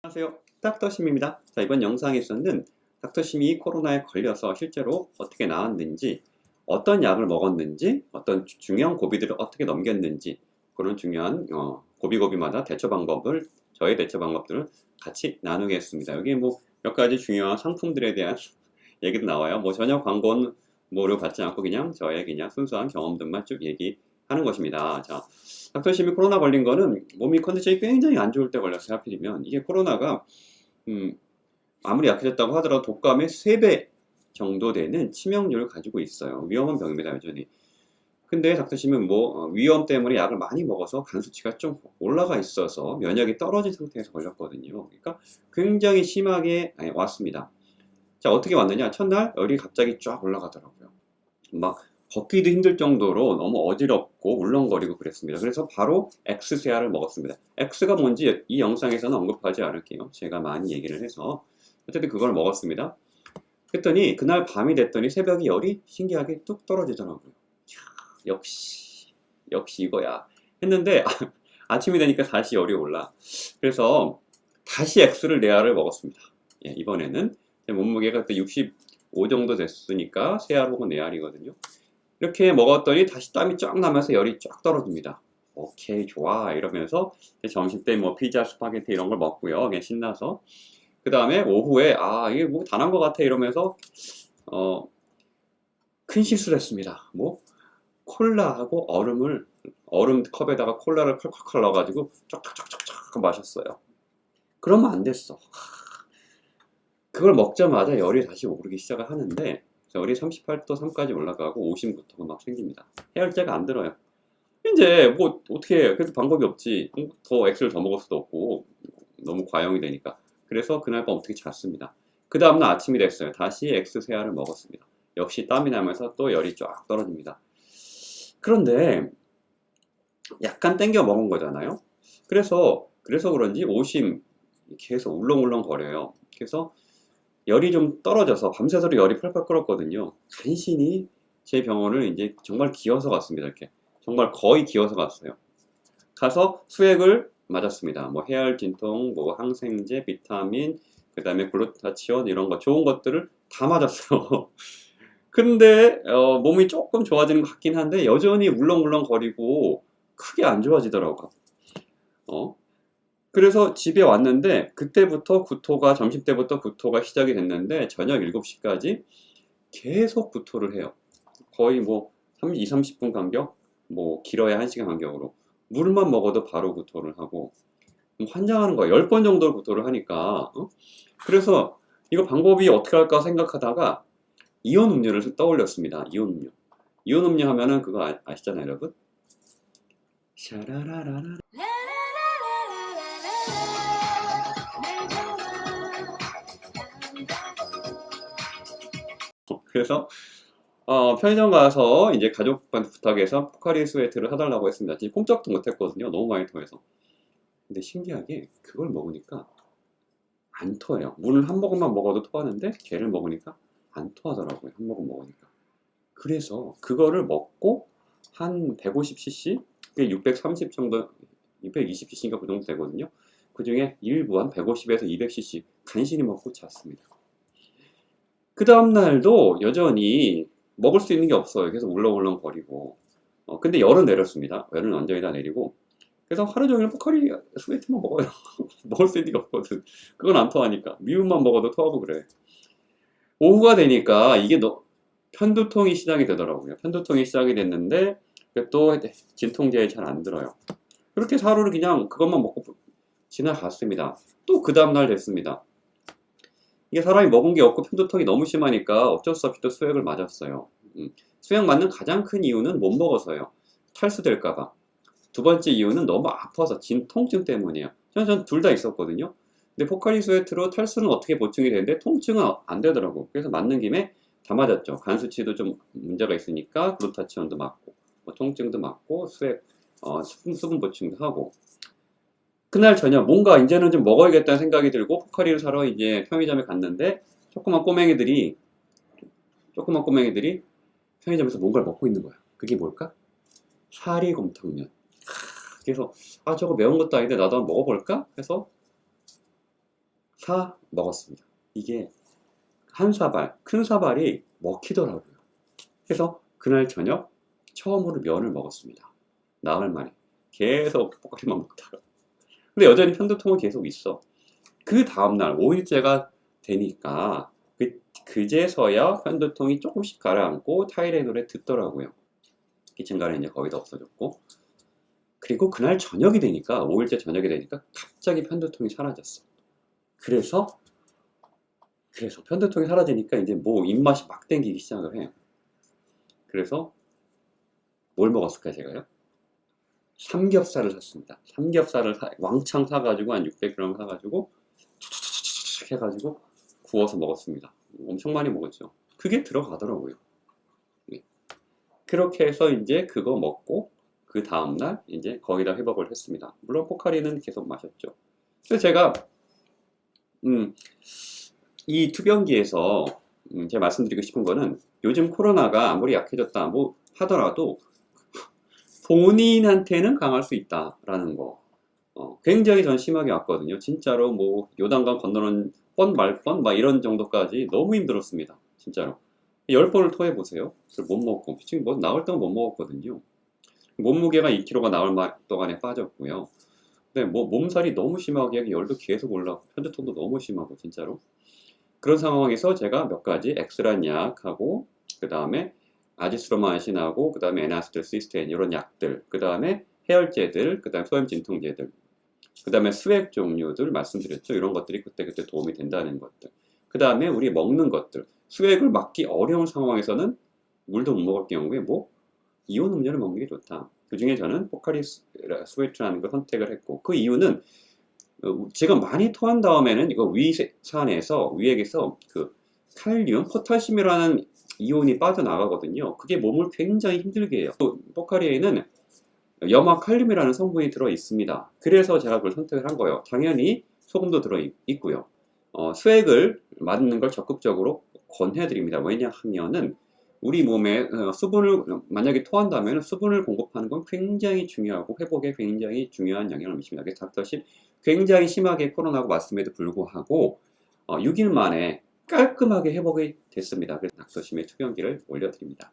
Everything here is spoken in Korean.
안녕하세요. 닥터심입니다. 자, 이번 영상에서는 닥터심이 코로나에 걸려서 실제로 어떻게 나았는지, 어떤 약을 먹었는지, 어떤 중요한 고비들을 어떻게 넘겼는지, 그런 중요한 고비마다 저의 대처 방법들을 같이 나누겠습니다. 여기 뭐 몇 가지 중요한 상품들에 대한 얘기도 나와요. 뭐 전혀 광고는 뭐를 받지 않고 그냥 저의 그냥 순수한 경험들만 쭉 얘기하는 것입니다. 자, 닥터심이 코로나 걸린 거는 몸이 컨디션이 굉장히 안 좋을 때 걸렸어요. 하필이면 이게 코로나가 아무리 약해졌다고 하더라도 독감의 3배 정도 되는 치명률을 가지고 있어요. 위험한 병입니다, 여전히. 근데 닥터심은 위험 때문에 약을 많이 먹어서 간 수치가 좀 올라가 있어서 면역이 떨어진 상태에서 걸렸거든요. 그러니까 굉장히 심하게 왔습니다. 자, 어떻게 왔느냐? 첫날 열이 갑자기 쫙 올라가더라고요. 막 걷기도 힘들 정도로 너무 어지럽고 울렁거리고 그랬습니다. 그래서 바로 X세아를 먹었습니다. X가 뭔지 이 영상에서는 언급하지 않을게요. 제가 많이 얘기를 해서. 어쨌든 그걸 먹었습니다. 그랬더니 그날 밤이 됐더니 새벽에 열이 신기하게 뚝 떨어지더라고요. 역시 이거야 했는데 아침이 되니까 다시 열이 올라. 그래서 다시 X를 4알을 먹었습니다. 예, 이번에는 제 몸무게가 그때 65 정도 됐으니까 3알 혹은 4알이거든요. 이렇게 먹었더니 다시 땀이 쫙 나면서 열이 쫙 떨어집니다. 오케이, 좋아 이러면서 점심 때 뭐 피자, 스파게티 이런 걸 먹고요. 그냥 신나서. 그 다음에 오후에 이게 뭐 다 난 것 같아 이러면서 큰 실수를 했습니다. 콜라하고 얼음 컵에다가 콜라를 컬컬컬 넣어가지고 쫙쫙쫙쫙 마셨어요. 그러면 안 됐어. 그걸 먹자마자 열이 다시 오르기 시작을 하는데 열이 38도 3까지 올라가고 오심부터가 막 생깁니다. 해열제가 안 들어요. 이제 뭐 어떻게 해. 그래도 방법이 없지. 더 X를 더 먹을 수도 없고 너무 과용이 되니까. 그래서 그날 밤 어떻게 잤습니다. 그 다음날 아침이 됐어요. 다시 X세아를 먹었습니다. 역시 땀이 나면서 또 열이 쫙 떨어집니다. 그런데 약간 땡겨 먹은 거잖아요. 그래서 그런지 오심 계속 울렁울렁 거려요. 그래서 열이 좀 떨어져서 밤새도록 열이 펄펄 끓었거든요. 간신히 제 병원을 이제 정말 기어서 갔습니다. 이렇게 정말 거의 기어서 갔어요. 가서 수액을 맞았습니다. 뭐 해열 진통, 뭐 항생제, 비타민, 그 다음에 글루타치온 이런 거 좋은 것들을 다 맞았어요. 근데 몸이 조금 좋아지는 것 같긴 한데 여전히 울렁울렁 거리고 크게 안 좋아지더라고요. 그래서 집에 왔는데 그때부터 구토가 점심때부터 구토가 시작이 됐는데 저녁 7시까지 계속 구토를 해요. 거의 뭐 2, 30분 간격, 뭐 길어야 1시간 간격으로 물만 먹어도 바로 구토를 하고 환장하는 거예요. 10번 정도 구토를 하니까. 그래서 이거 방법이 어떻게 할까 생각하다가 이온 음료를 떠올렸습니다. 이온 음료. 이온 음료 하면은 그거 아시잖아요, 여러분? 샤라라라라. 그래서 편의점 가서 이제 가족한테 부탁해서 포카리 스웨트를 사달라고 했습니다. 지금 꼼짝도 못했거든요. 너무 많이 토해서. 근데 신기하게 그걸 먹으니까 안 토해요. 물을 한 모금만 먹어도 토하는데 걔를 먹으니까 안 토하더라고요. 한 모금 먹으니까. 그래서 그거를 먹고 한 150cc, 그게 630 정도, 620cc인가 그 정도 되거든요. 그 중에 일부 한 150에서 200cc 간신히 먹고 잤습니다. 그 다음날도 여전히 먹을 수 있는 게 없어요. 계속 울렁울렁 거리고. 근데 열은 내렸습니다. 열은 완전히 다 내리고. 그래서 하루 종일 포카리 스웨트만 먹어요. 먹을 수 있는 게 없거든. 그건 안 토하니까. 미움만 먹어도 토하고 그래. 오후가 되니까 이게 편두통이 시작이 되더라고요. 편두통이 시작이 됐는데 또 진통제에 잘 안 들어요. 그렇게 하루를 그냥 그것만 먹고 지나갔습니다. 또 그 다음날 됐습니다. 이게 사람이 먹은 게 없고 편두통이 너무 심하니까 어쩔 수 없이 또 수액을 맞았어요. 수액 맞는 가장 큰 이유는 못 먹어서요. 탈수될까봐. 두 번째 이유는 너무 아파서 진통증 때문이에요. 전 둘 다 있었거든요. 근데 포카리 스웨트로 탈수는 어떻게 보충이 되는데 통증은 안 되더라고. 그래서 맞는 김에 다 맞았죠. 간 수치도 좀 문제가 있으니까 글루타치온도 맞고, 뭐 통증도 맞고, 수액, 수분 보충도 하고. 그날 저녁 뭔가 이제는 좀 먹어야겠다는 생각이 들고 포카리를 사러 이제 편의점에 갔는데 조그만 꼬맹이들이 편의점에서 뭔가를 먹고 있는 거야. 그게 뭘까? 사리곰탕면. 그래서 저거 매운 것도 아닌데 나도 한번 먹어볼까? 해서 먹었습니다. 이게 한 사발, 큰 사발이 먹히더라고요. 그래서 그날 저녁 처음으로 면을 먹었습니다. 나흘 만에. 계속 포카리만 먹다가. 근데 여전히 편두통은 계속 있어. 그 다음날 5일째가 되니까 그제서야 편두통이 조금씩 가라앉고 타이레놀에 듣더라고요. 기침가는 이제 거의 다 없어졌고, 그리고 그날 저녁이 되니까 5일째 저녁이 되니까 갑자기 편두통이 사라졌어. 그래서 편두통이 사라지니까 이제 뭐 입맛이 막 땡기기 시작을 해요. 그래서 뭘 먹었을까요, 제가요? 삼겹살을 샀습니다. 삼겹살을 왕창 사가지고 한 600g 사가지고 해가지고 구워서 먹었습니다. 엄청 많이 먹었죠. 그게 들어가더라고요. 네. 그렇게 해서 이제 그거 먹고 그 다음날 이제 거의 다 회복을 했습니다. 물론 포카리는 계속 마셨죠. 그래서 제가 이 투병기에서 제가 말씀드리고 싶은 거는 요즘 코로나가 아무리 약해졌다 뭐 하더라도 본인한테는 강할 수 있다라는 거. 굉장히 전 심하게 왔거든요. 진짜로 뭐 요단강 건너는 뻔 말뻔 막 이런 정도까지 너무 힘들었습니다. 진짜로. 10번을 토해보세요. 못 먹고. 지금 뭐 나올 때는 못 먹었거든요. 몸무게가 2kg가 나올 동안에 빠졌고요. 근데 뭐 몸살이 너무 심하게 열도 계속 올라오고 편두통도 너무 심하고 진짜로. 그런 상황에서 제가 몇 가지 엑스란 약하고 그 다음에 아지스로마신하고 그 다음에 에나스틸 시스테인 이런 약들, 그 다음에 해열제들, 그 다음에 소염 진통제들, 그 다음에 수액 종류들 말씀드렸죠. 이런 것들이 그때그때 도움이 된다는 것들. 그 다음에 우리 먹는 것들. 수액을 막기 어려운 상황에서는 물도 못 먹을 경우에 뭐 이온 음료를 먹는 게 좋다. 그 중에 저는 포카리 스웨트라는 걸 선택을 했고, 그 이유는 제가 많이 토한 다음에는 이거 위액에서 그 칼륨, 포타슘이라는 이온이 빠져나가거든요. 그게 몸을 굉장히 힘들게 해요. 포카리에는 염화칼륨이라는 성분이 들어 있습니다. 그래서 제가 그걸 선택을 한 거예요. 당연히 소금도 들어 있고요. 수액을 맞는 걸 적극적으로 권해드립니다. 왜냐하면은 우리 몸에 수분을 만약에 토한다면 수분을 공급하는 건 굉장히 중요하고 회복에 굉장히 중요한 영향을 미칩니다. 그래서 닥터십 굉장히 심하게 코로나고 왔음에도 불구하고 6일 만에 깔끔하게 회복이 됐습니다. 그래서 닥터심의 투병기를 올려드립니다.